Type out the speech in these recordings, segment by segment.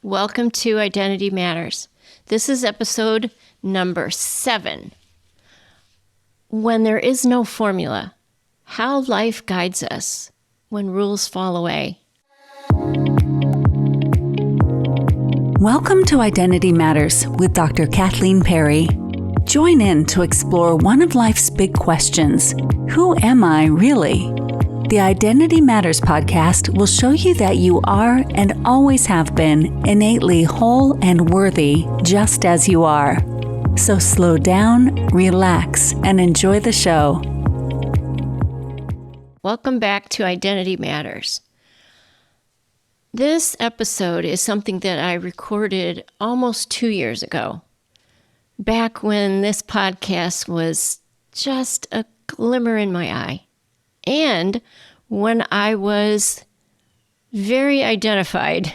Welcome to Identity Matters. This is episode number 7. When there is no formula, how life guides us when rules fall away. Welcome to Identity Matters with Dr. Kathleen Perry. Join in to explore one of life's big questions. Who am I really? The Identity Matters podcast will show you that you are and always have been innately whole and worthy just as you are. So slow down, relax, and enjoy the show. Welcome back to Identity Matters. This episode is something that I recorded almost 2 years ago, back when this podcast was just a glimmer in my eye. And when I was very identified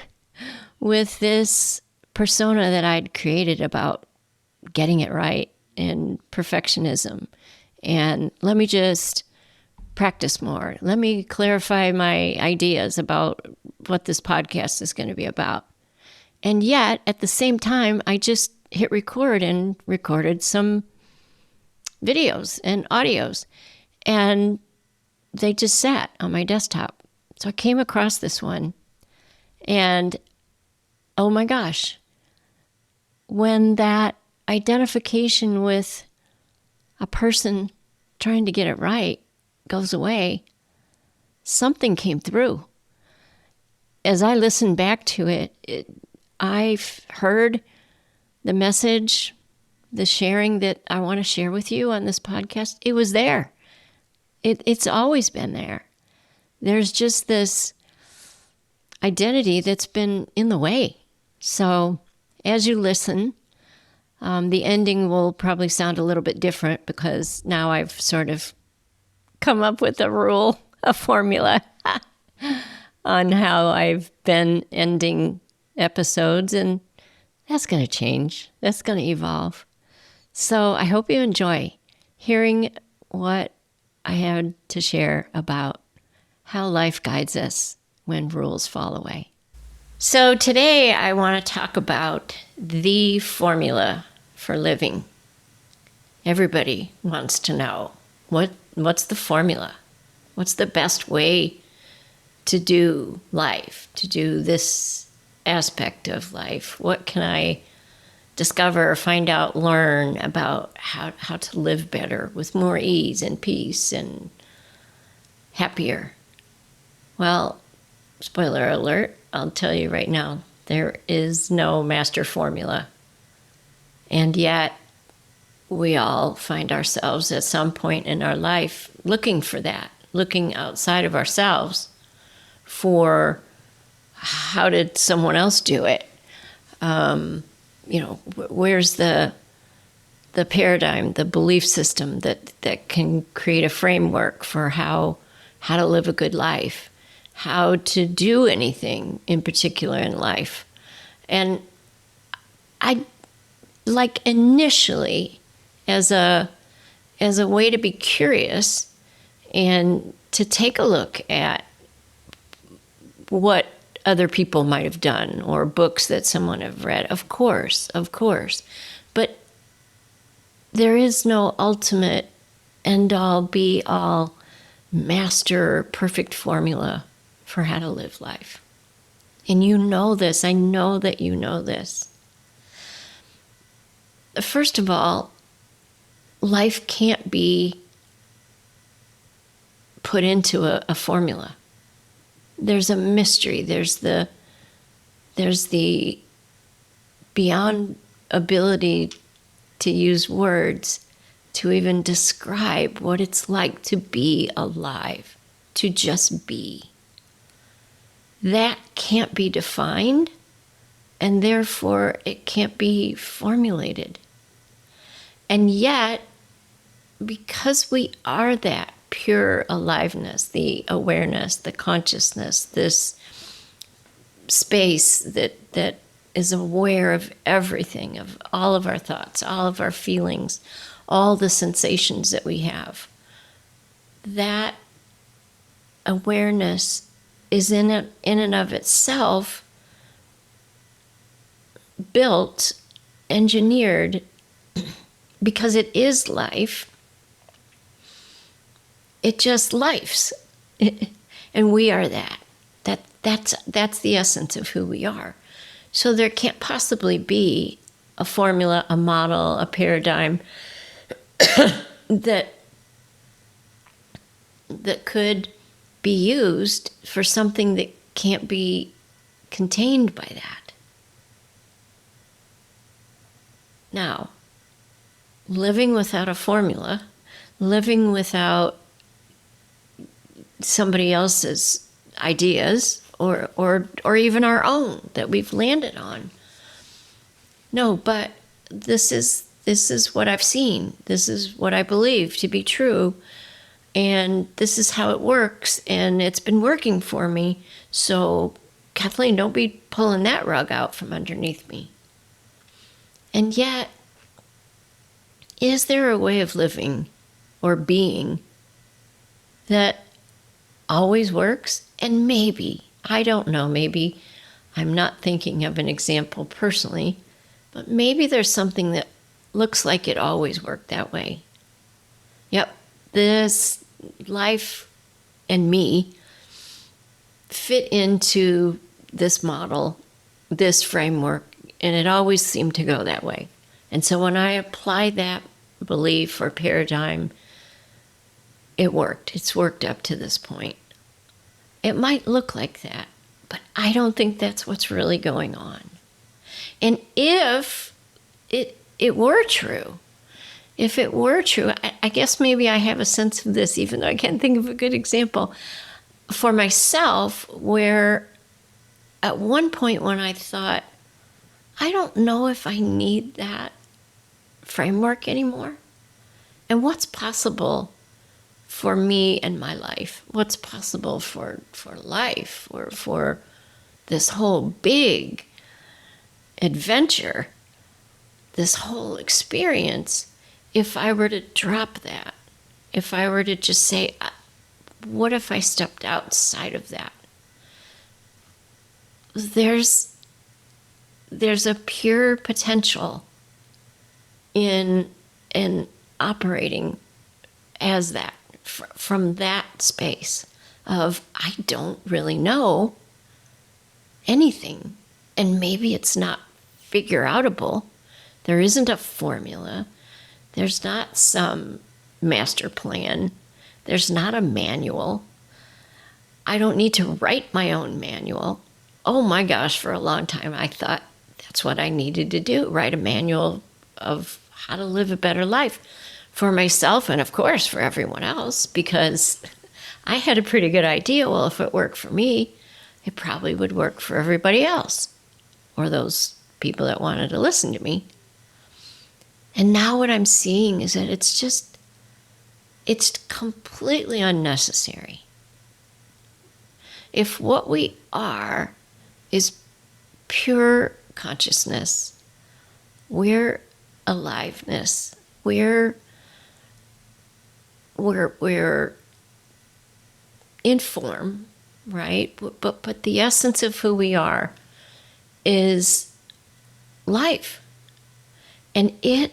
with this persona that I'd created about getting it right and perfectionism. And let me just practice more. Let me clarify my ideas about what this podcast is going to be about. And yet, at the same time, I just hit record and recorded some videos and audios. And they just sat on my desktop. So I came across this one and, oh my gosh, when that identification with a person trying to get it right goes away, something came through. As I listened back to it, I've heard the message, the sharing that I want to share with you on this podcast. It was there. It's always been there. There's just this identity that's been in the way. So as you listen, the ending will probably sound a little bit different because now I've sort of come up with a rule, a formula on how I've been ending episodes, and that's going to change. That's going to evolve. So I hope you enjoy hearing what I had to share about how life guides us when rules fall away. So today I want to talk about the formula for living. Everybody wants to know, what's the formula? What's the best way to do life, to do this aspect of life? What can I discover, find out, learn about how to live better with more ease and peace and happier? Well, spoiler alert, I'll tell you right now, there is no master formula. And yet, we all find ourselves at some point in our life looking for that, looking outside of ourselves for how did someone else do it? Where's the paradigm, the belief system that can create a framework for how to live a good life, how to do anything in particular in life. And I like initially as a way to be curious and to take a look at what other people might have done or books that someone have read. Of course. But there is no ultimate end-all, be-all, master, perfect formula for how to live life. And you know this. I know that you know this. First of all, life can't be put into a formula. There's a mystery. There's the beyond ability to use words to even describe what it's like to be alive, to just be. That can't be defined, and therefore it can't be formulated. And yet, because we are that pure aliveness, the awareness, the consciousness, this space that is aware of everything, of all of our thoughts, all of our feelings, all the sensations that we have. That awareness is in and of itself built, engineered, because it is life. It just lifes. And we are that. That's the essence of who we are. So there can't possibly be a formula, a model, a paradigm that could be used for something that can't be contained by that. Now, living without a formula, living without somebody else's ideas or even our own that we've landed on. No, but this is what I've seen. This is what I believe to be true. And this is how it works. And it's been working for me. So, Kathleen, don't be pulling that rug out from underneath me. And yet, is there a way of living or being that always works? And maybe, I don't know, maybe I'm not thinking of an example personally, but maybe there's something that looks like it always worked that way. Yep, this life and me fit into this model, this framework, and it always seemed to go that way. And so when I applied that belief or paradigm, it worked. It's worked up to this point. It might look like that, but I don't think that's what's really going on. And if it were true, I guess maybe I have a sense of this, even though I can't think of a good example for myself, where at one point when I thought, I don't know if I need that framework anymore. And what's possible for me and my life? What's possible for life or for this whole big adventure, this whole experience, if I were to drop that? If I were to just say, what if I stepped outside of that? There's a pure potential in operating as that, from that space of, I don't really know anything, and maybe it's not figure outable. There isn't a formula. There's not some master plan. There's not a manual. I don't need to write my own manual. Oh my gosh, for a long time I thought that's what I needed to do, write a manual of how to live a better life for myself and, of course, for everyone else, because I had a pretty good idea, well, if it worked for me, it probably would work for everybody else, or those people that wanted to listen to me. And now what I'm seeing is that it's completely unnecessary. If what we are is pure consciousness, we're aliveness, we're in form, right? But the essence of who we are is life. And it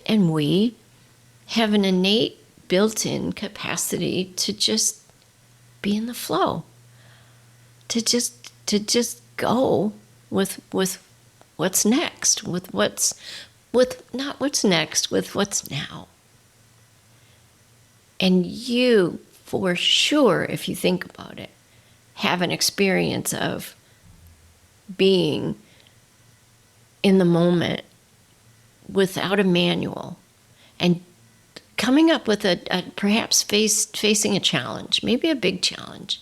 and we have an innate built-in capacity to just be in the flow, to just go with what's next, with not what's next, with what's now. And you, for sure, if you think about it, have an experience of being in the moment without a manual and coming up with a perhaps facing a challenge, maybe a big challenge,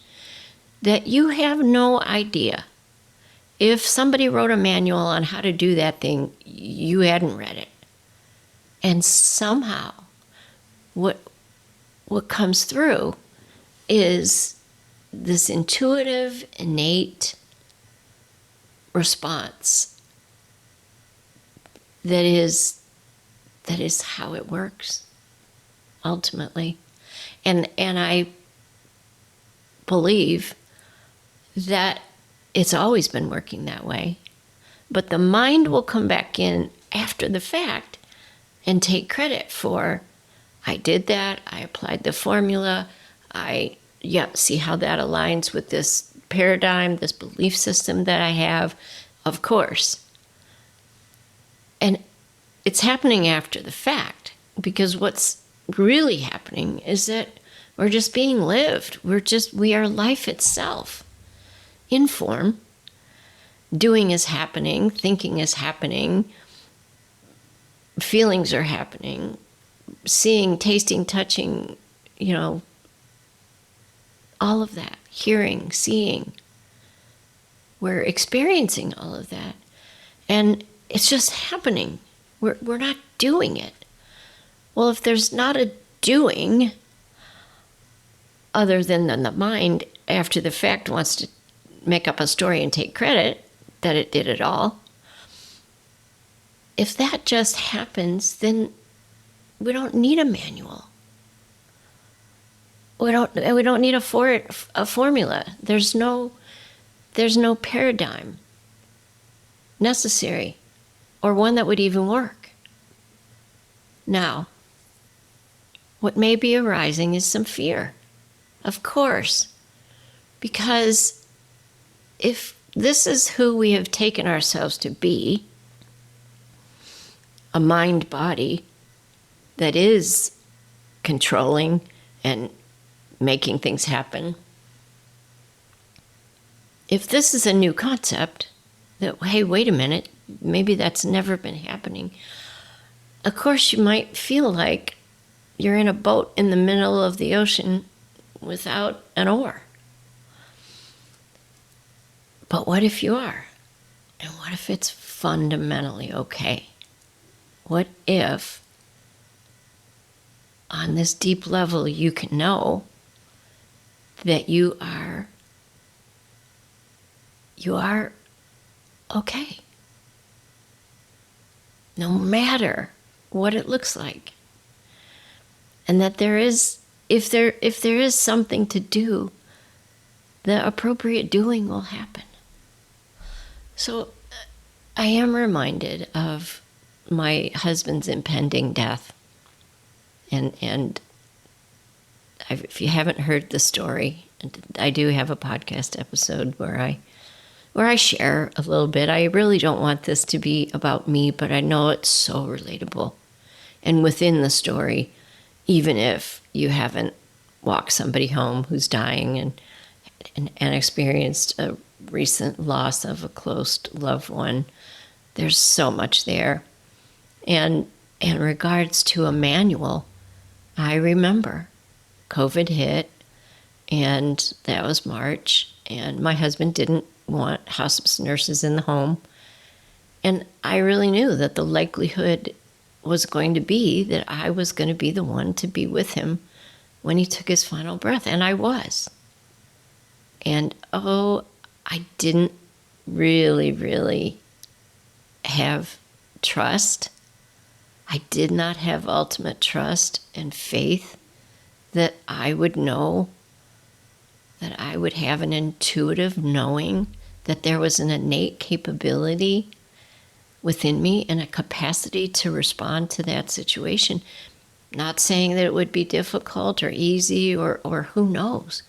that you have no idea. If somebody wrote a manual on how to do that thing, you hadn't read it. And somehow what comes through is this intuitive, innate response that is how it works ultimately. And I believe that it's always been working that way. But the mind will come back in after the fact and take credit for, I did that, I applied the formula, see how that aligns with this paradigm, this belief system that I have, of course. And it's happening after the fact, because what's really happening is that we're just being lived. We are life itself in form. Doing is happening, thinking is happening, feelings are happening, seeing, tasting, touching, all of that, hearing, seeing. We're experiencing all of that. And it's just happening. We're not doing it. Well, if there's not a doing, other than the mind after the fact wants to make up a story and take credit that it did it all, if that just happens, then we don't need a manual. We don't need a formula. There's no paradigm necessary, or one that would even work. Now, what may be arising is some fear, of course, because if this is who we have taken ourselves to be, a mind body that is controlling and making things happen, if this is a new concept, that, hey, wait a minute, maybe that's never been happening, of course you might feel like you're in a boat in the middle of the ocean without an oar. But what if you are? And what if it's fundamentally okay? What if, on this deep level, you can know that you are okay, no matter what it looks like, and that if there is something to do, the appropriate doing will happen. So I am reminded of my husband's impending death, and if you haven't heard the story, I do have a podcast episode where I share a little bit. I really don't want this to be about me, but I know it's so relatable. And within the story, even if you haven't walked somebody home who's dying and experienced a recent loss of a close loved one, there's so much there. And in regards to a manual, I remember COVID hit, and that was March, and my husband didn't want hospice nurses in the home. And I really knew that the likelihood was going to be that I was going to be the one to be with him when he took his final breath, and I was. And I didn't really have trust. I did not have ultimate trust and faith that I would know, that I would have an intuitive knowing that there was an innate capability within me and a capacity to respond to that situation. Not saying that it would be difficult or easy or who knows,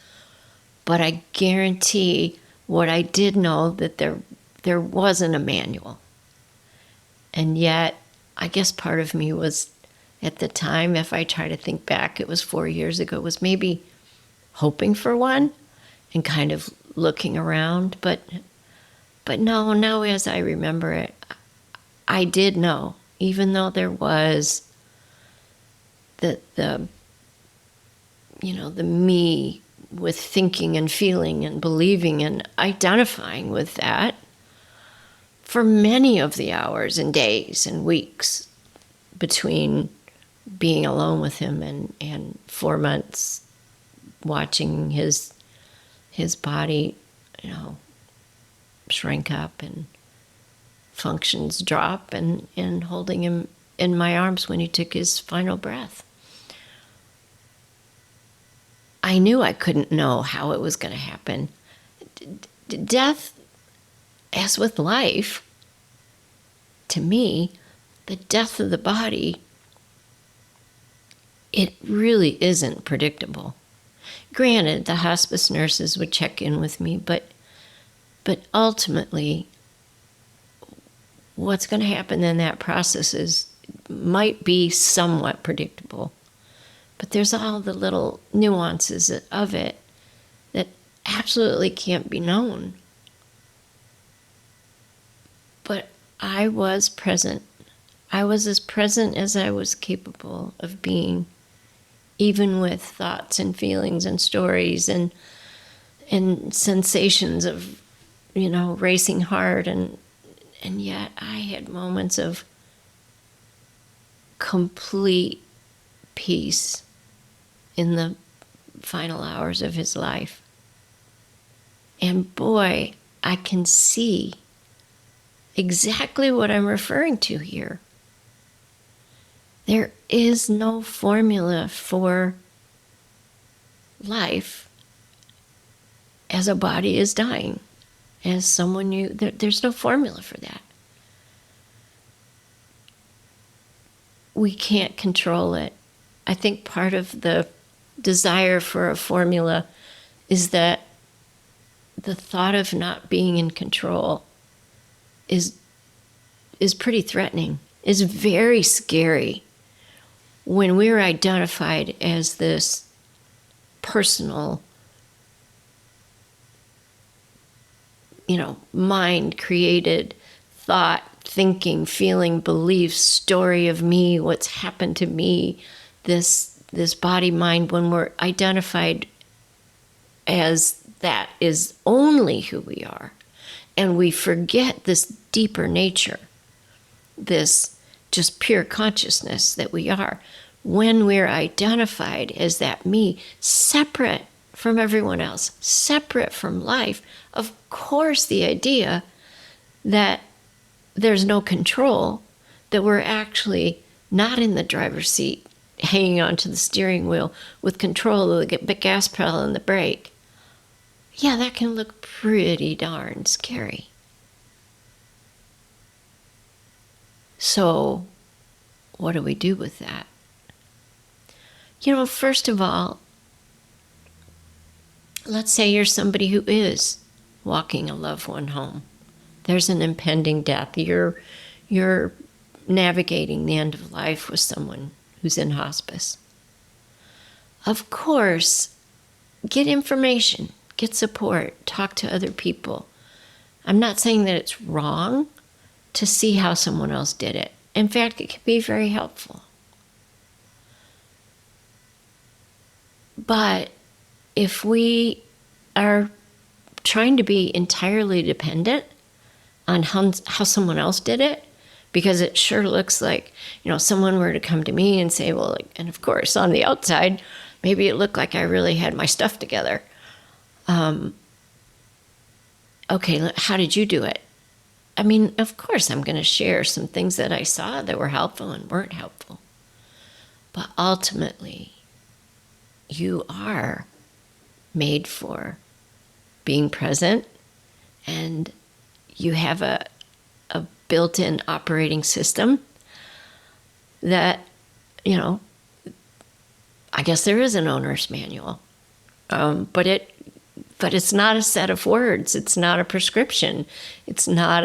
but I guarantee what I did know, that there wasn't a manual. And yet, I guess part of me was, at the time, if I try to think back, it was 4 years ago, was maybe hoping for one and kind of looking around. But no, now as I remember it, I did know, even though there was the me with thinking and feeling and believing and identifying with that for many of the hours and days and weeks between being alone with him and 4 months watching his body, shrink up and functions drop, and holding him in my arms when he took his final breath. I knew I couldn't know how it was going to happen. Death, as with life, to me, the death of the body, it really isn't predictable. Granted, the hospice nurses would check in with me, but ultimately, what's going to happen in that process might be somewhat predictable. But there's all the little nuances of it that absolutely can't be known. But I was present. I was as present as I was capable of being, even with thoughts and feelings and stories and sensations of, racing heart. And yet I had moments of complete peace in the final hours of his life. And boy, I can see exactly what I'm referring to here. There is no formula for life as a body is dying, as someone there's no formula for that. We can't control it. I think part of the desire for a formula is that the thought of not being in control is pretty threatening, is very scary. When we're identified as this personal, mind created thought, thinking, feeling, belief, story of me, what's happened to me, this body mind, when we're identified as that is only who we are, and we forget this deeper nature, this just pure consciousness that we are, when we're identified as that me, separate from everyone else, separate from life, of course the idea that there's no control, that we're actually not in the driver's seat, hanging onto the steering wheel with control of the gas pedal and the brake, yeah, that can look pretty darn scary. So, what do we do with that? First of all, let's say you're somebody who is walking a loved one home. There's an impending death. You're navigating the end of life with someone who's in hospice. Of course, get information, get support, talk to other people. I'm not saying that it's wrong to see how someone else did it. In fact, it can be very helpful. But if we are trying to be entirely dependent on how someone else did it, because it sure looks like, someone were to come to me and say, well, and of course, on the outside, maybe it looked like I really had my stuff together. Okay, how did you do it? I mean, of course, I'm going to share some things that I saw that were helpful and weren't helpful. But ultimately, you are made for being present, and you have a built-in operating system that, I guess there is an owner's manual, but it's not a set of words. It's not a prescription. It's not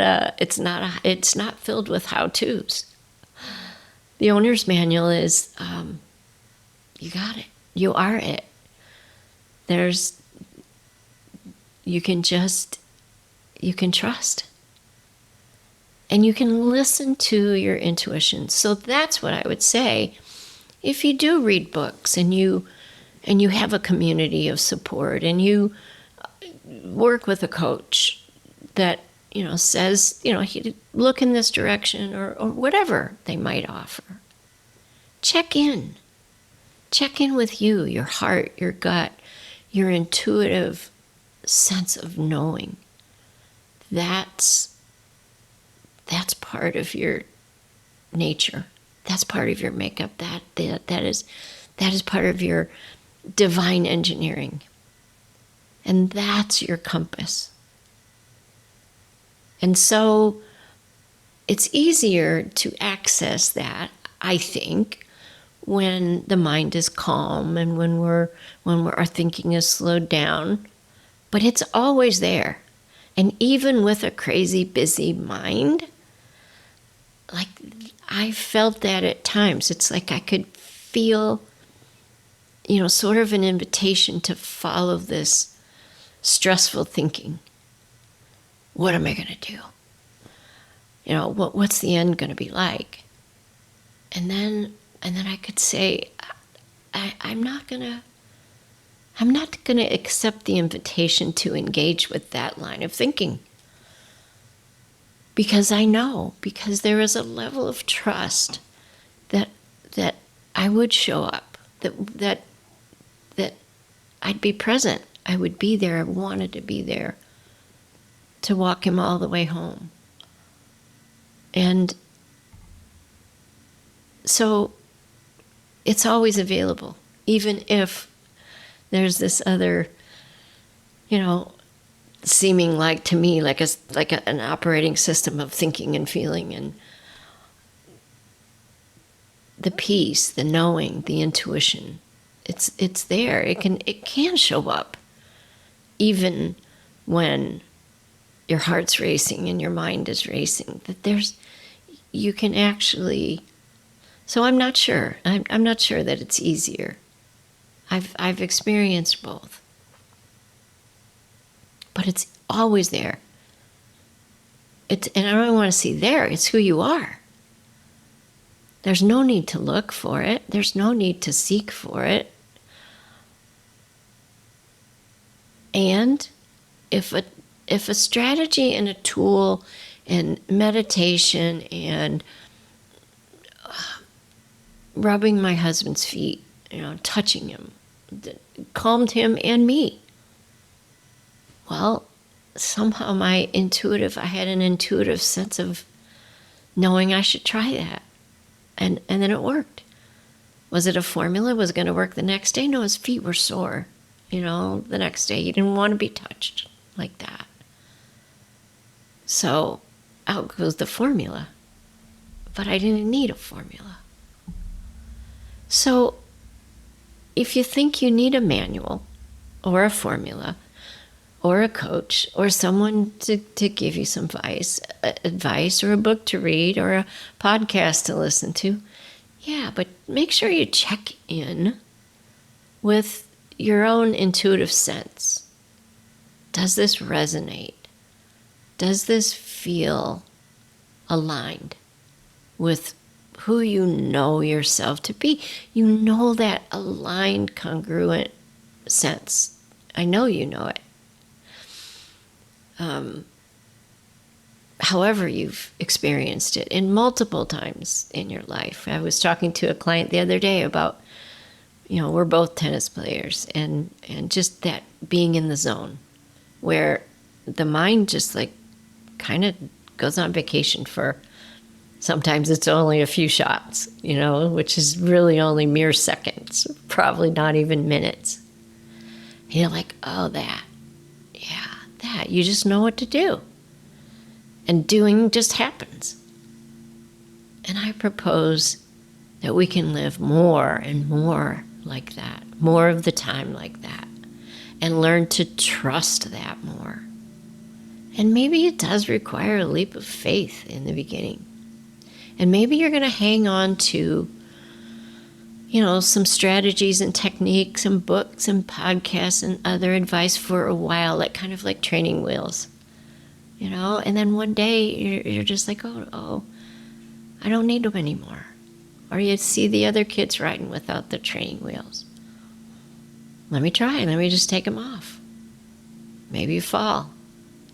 filled with how-tos. The owner's manual is, you got it. You are it. You can trust. And you can listen to your intuition. So that's what I would say. If you do read books and you have a community of support and you work with a coach that, says, look in this direction or whatever they might offer, check in. Check in with you, your heart, your gut, your intuitive sense of knowing. That's part of your nature. That's part of your makeup. That is part of your divine engineering. And that's your compass. And so it's easier to access that, I think, when the mind is calm and when our thinking is slowed down. But it's always there. And even with a crazy busy mind, like, I felt that at times. It's like I could feel, sort of an invitation to follow this stressful thinking. What am I going to do? What's the end going to be like? And then I could say, I'm not going to accept the invitation to engage with that line of thinking. Because there is a level of trust that I would show up, that I'd be present. I would be there. I wanted to be there to walk him all the way home. And so it's always available, even if there's this other, seeming like, to me, like an operating system of thinking and feeling, and the peace, the knowing, the intuition. It's there. It can show up, even when your heart's racing and your mind is racing. That you can actually. So I'm not sure. I'm not sure that it's easier. I've experienced both. But it's always there. And I don't want to see there. It's who you are. There's no need to look for it. There's no need to seek for it. And if a strategy and a tool and meditation and rubbing my husband's feet, touching him, calmed him and me, well, somehow I had an intuitive sense of knowing I should try that. And then it worked. Was it a formula? Was it going to work the next day? No, his feet were sore. The next day he didn't want to be touched like that. So out goes the formula. But I didn't need a formula. So if you think you need a manual or a formula or a coach or someone to give you some advice or a book to read or a podcast to listen to, yeah, but make sure you check in with your own intuitive sense. Does this resonate? Does this feel aligned with who you know yourself to be? That aligned, congruent sense. I know you know it. However you've experienced it in multiple times in your life. I was talking to a client the other day about, we're both tennis players, and just that being in the zone where the mind just like kind of goes on vacation for, sometimes it's only a few shots, which is really only mere seconds, probably not even minutes. And you're like, oh, that. You just know what to do. And doing just happens. And I propose that we can live more and more like that, more of the time like that, and learn to trust that more. And maybe it does require a leap of faith in the beginning. And maybe you're going to hang on to, some strategies and techniques and books and podcasts and other advice for a while, kind of like training wheels, and then one day you're just like, oh, I don't need them anymore. Or you see the other kids riding without the training wheels. Let me try. Let me just take them off. Maybe you fall.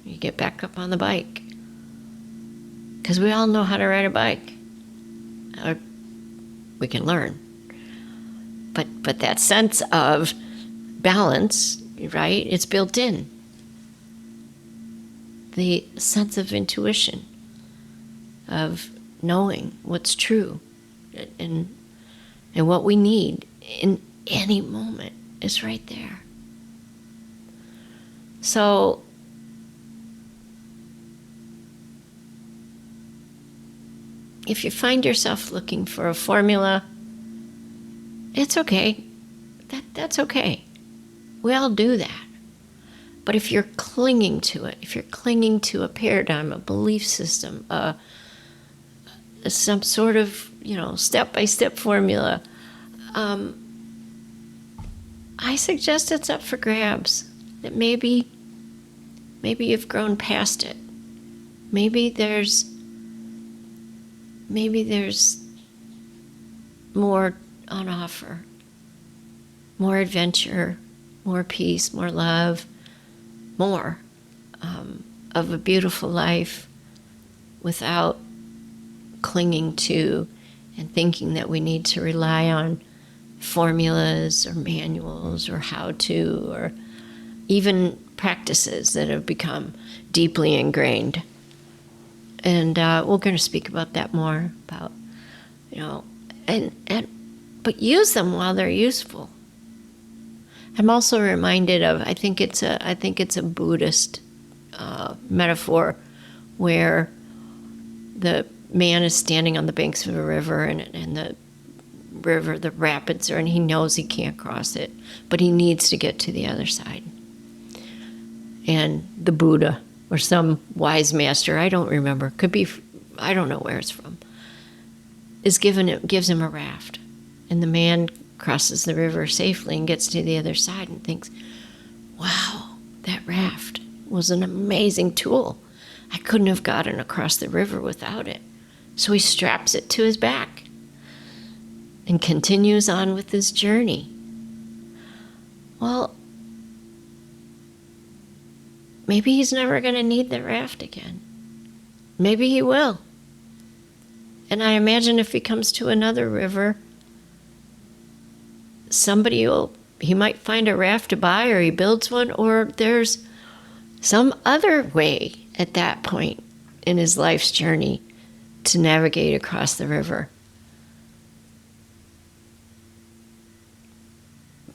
You get back up on the bike. Because we all know how to ride a bike. Or we can learn. But that sense of balance, right, it's built in. The sense of intuition, of knowing what's true and what we need in any moment is right there. So if you find yourself looking for a formula, it's okay. That's okay. We all do that. But if you're clinging to it, if you're clinging to a paradigm, a belief system, some sort of, step-by-step formula, I suggest it's up for grabs. That maybe you've grown past it. Maybe there's more on offer. More adventure, more peace, more love, more of a beautiful life without clinging to and thinking that we need to rely on formulas or manuals or how-to or even practices that have become deeply ingrained. And we're going to speak about that more, about, but use them while they're useful. I'm also reminded of, I think it's a Buddhist metaphor where the man is standing on the banks of a river and the river, the rapids are, and he knows he can't cross it, but he needs to get to the other side. And the Buddha or some wise master, I don't remember, could be, I don't know where it's from, gives him a raft. And the man crosses the river safely and gets to the other side and thinks, wow, that raft was an amazing tool. I couldn't have gotten across the river without it. So he straps it to his back and continues on with his journey. Well, maybe he's never going to need the raft again. Maybe he will. And I imagine if he comes to another river, he might find a raft to buy, or he builds one, or there's some other way at that point in his life's journey to navigate across the river.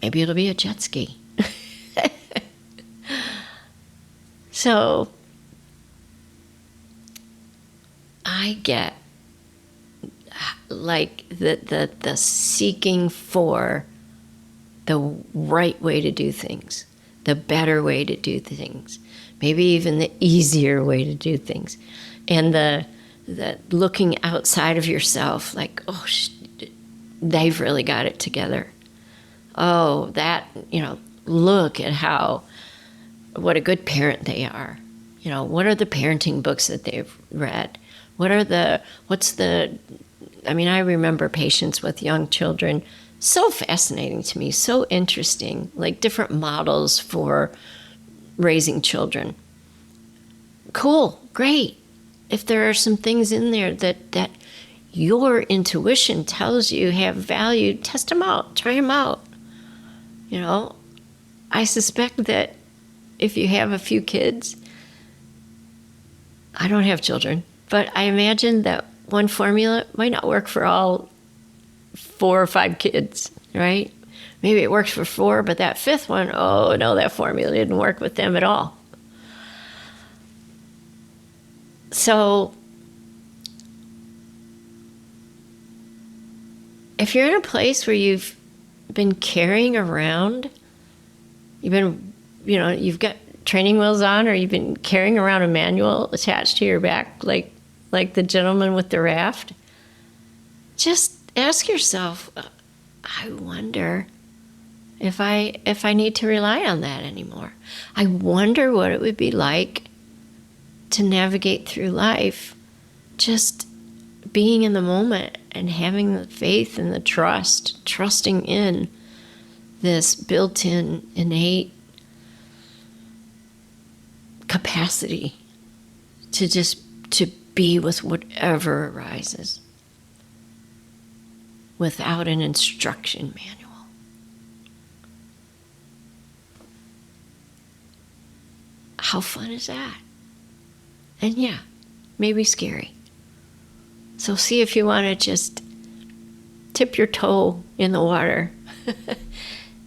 Maybe it'll be a jet ski. So I get like the seeking for the right way to do things, the better way to do things, maybe even the easier way to do things, and the looking outside of yourself, like, oh, they've really got it together. Oh, that, look at what a good parent they are. What are the parenting books that they've read? I remember patients with young children, so fascinating to me, so interesting, like different models for raising children. Cool, great. If there are some things in there that your intuition tells you have value, test them out, try them out. I suspect that if you have a few kids, I don't have children, but I imagine that one formula might not work for all 4 or 5 kids, right? Maybe it works for 4, but that 5th one, oh no, that formula didn't work with them at all. So if you're in a place where you've been carrying around, you've got training wheels on, or you've been carrying around a manual attached to your back, like the gentleman with the raft, just ask yourself, I wonder if I need to rely on that anymore. I wonder what it would be like to navigate through life just being in the moment and having the faith and the trusting in this built-in innate capacity to be with whatever arises without an instruction manual. How fun is that? And yeah, maybe scary. So see if you want to just tip your toe in the water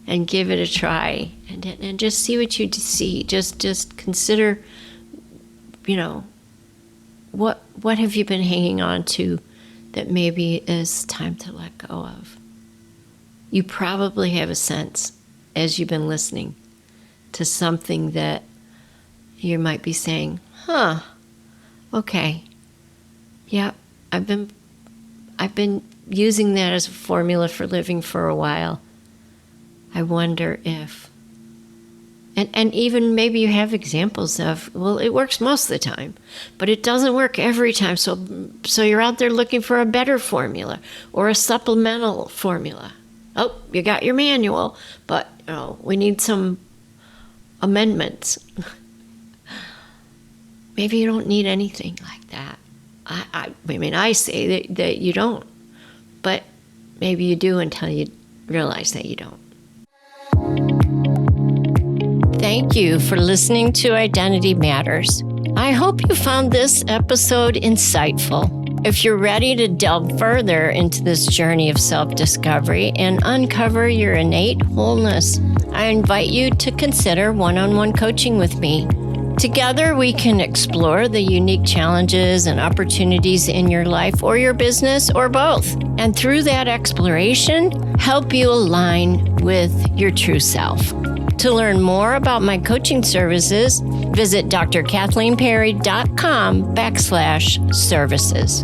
and give it a try, and just see what you see. Just consider, what have you been hanging on to that maybe is time to let go of. You probably have a sense as you've been listening to something that you might be saying, okay, yeah, I've been using that as a formula for living for a while. I wonder if, and even maybe you have examples of, well, it works most of the time, but it doesn't work every time. So you're out there looking for a better formula or a supplemental formula. Oh, you got your manual, but we need some amendments. Maybe you don't need anything like that. I mean, I say that you don't, but maybe you do until you realize that you don't. Thank you for listening to Identity Matters. I hope you found this episode insightful. If you're ready to delve further into this journey of self-discovery and uncover your innate wholeness, I invite you to consider one-on-one coaching with me. Together, we can explore the unique challenges and opportunities in your life or your business or both. And through that exploration, help you align with your true self. To learn more about my coaching services, visit drkathleenperry.com/services.